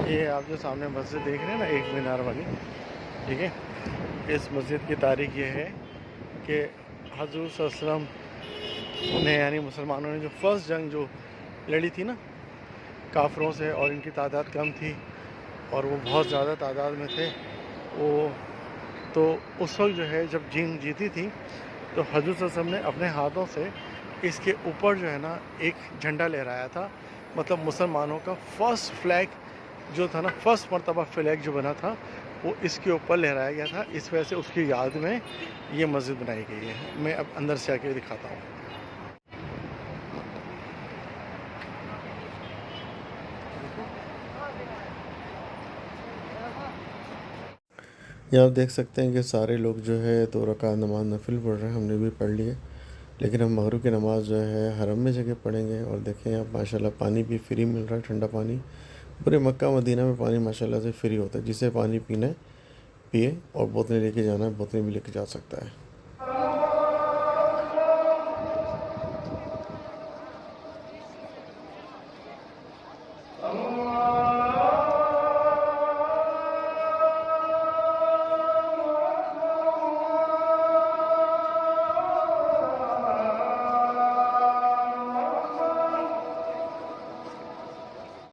ये आप जो सामने मस्जिद देख रहे हैं ना, एक मीनार वाली, ठीक है। इस मस्जिद की तारीख ये है कि हज़रत सल्लल्लाहु अलैहि वसल्लम ने, यानी मुसलमानों ने जो फ़र्स्ट जंग जो लड़ी थी ना काफ़रों से, और इनकी तादाद कम थी और वो बहुत ज़्यादा तादाद में थे वो, तो उस वक्त जो है जब जंग जीती थी तो हज़रत सल्लल्लाहु अलैहि वसल्लम ने अपने हाथों से इसके ऊपर जो है ना एक झंडा लहराया था। मतलब मुसलमानों का फ़र्स्ट फ्लैग जो था ना, फ़र्स्ट मरतबा फ्लैग जो बना था वो इसके ऊपर लहराया गया था। इस वजह से उसकी याद में ये मस्जिद बनाई गई है। मैं अब अंदर से आके दिखाता हूँ। यहाँ आप देख सकते हैं कि सारे लोग जो है 2 रकात नमाज़ नफिल पढ़ रहे हैं, हमने भी पढ़ ली है। लेकिन हम मगरिब की नमाज़ जो है हरम में जगह पढ़ेंगे। और देखें आप, माशाल्लाह पानी भी फ्री मिल रहा है, ठंडा पानी। पूरे मक्का मदीना में पानी माशाल्लाह से फ्री होता है। जिसे पानी पीना है पिए, और बोतलें लेके जाना है बोतलें भी लेके जा सकता है।